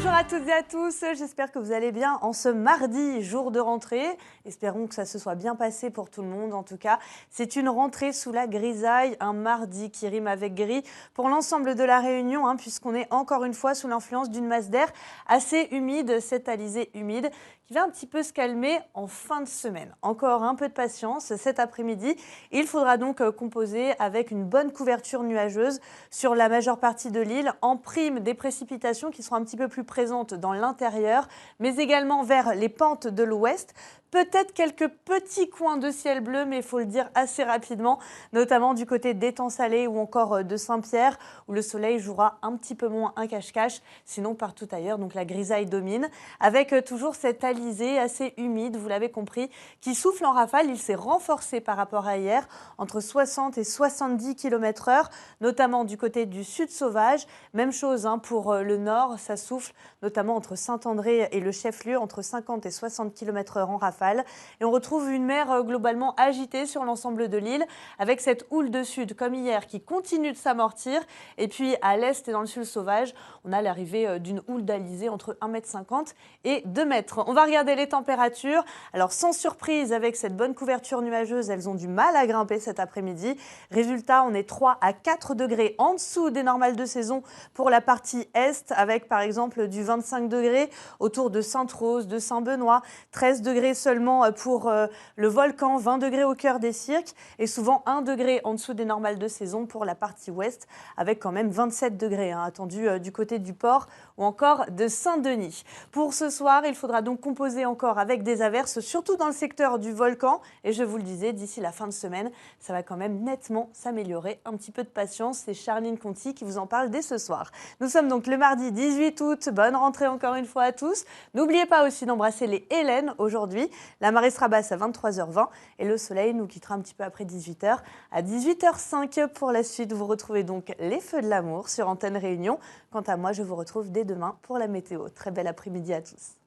Bonjour à toutes et à tous, j'espère que vous allez bien en ce mardi, jour de rentrée. Espérons que ça se soit bien passé pour tout le monde. En tout cas, c'est une rentrée sous la grisaille, un mardi qui rime avec gris pour l'ensemble de la Réunion, puisqu'on est encore une fois sous l'influence d'une masse d'air assez humide, cette alizé humide qui va un petit peu se calmer en fin de semaine. Encore un peu de patience cet après-midi. Il faudra donc composer avec une bonne couverture nuageuse sur la majeure partie de l'île, en prime des précipitations qui seront un petit peu plus présentes dans l'intérieur, mais également vers les pentes de l'ouest. Peut-être quelques petits coins de ciel bleu, mais il faut le dire assez rapidement, notamment du côté d'Étang Salé ou encore de Saint-Pierre, où le soleil jouera un petit peu moins un cache-cache. Sinon, partout ailleurs, donc la grisaille domine, avec toujours cette alizé assez humide, vous l'avez compris, qui souffle en rafale. Il s'est renforcé par rapport à hier, entre 60 et 70 km/h, notamment du côté du sud sauvage. Même chose pour le nord, ça souffle notamment entre Saint-André et le chef-lieu, entre 50 et 60 km/h en rafale. Et on retrouve une mer globalement agitée sur l'ensemble de l'île, avec cette houle de sud comme hier qui continue de s'amortir. Et puis à l'est et dans le sud sauvage, on a l'arrivée d'une houle d'alizé entre 1,50 m et 2 mètres. On va regarder les températures. Alors sans surprise, avec cette bonne couverture nuageuse, elles ont du mal à grimper cet après-midi. Résultat, on est 3 à 4 degrés en dessous des normales de saison pour la partie est, avec par exemple du 25 degrés autour de Sainte-Rose, de Saint-Benoît, 13 degrés seulement pour le volcan, 20 degrés au cœur des cirques et souvent 1 degré en dessous des normales de saison pour la partie ouest, avec quand même 27 degrés attendus du côté du port ou encore de Saint-Denis. Pour ce soir, il faudra donc composer encore avec des averses, surtout dans le secteur du volcan. Et je vous le disais, d'ici la fin de semaine, ça va quand même nettement s'améliorer. Un petit peu de patience, c'est Charline Conti qui vous en parle dès ce soir. Nous sommes donc le mardi 18 août. Bonne rentrée encore une fois à tous. N'oubliez pas aussi d'embrasser les Hélènes aujourd'hui. La marée sera basse à 23h20 et le soleil nous quittera un petit peu après 18h à 18h05 pour la suite. Vous retrouvez donc les Feux de l'amour sur Antenne Réunion. Quant à moi, je vous retrouve dès demain pour la météo. Très bel après-midi à tous.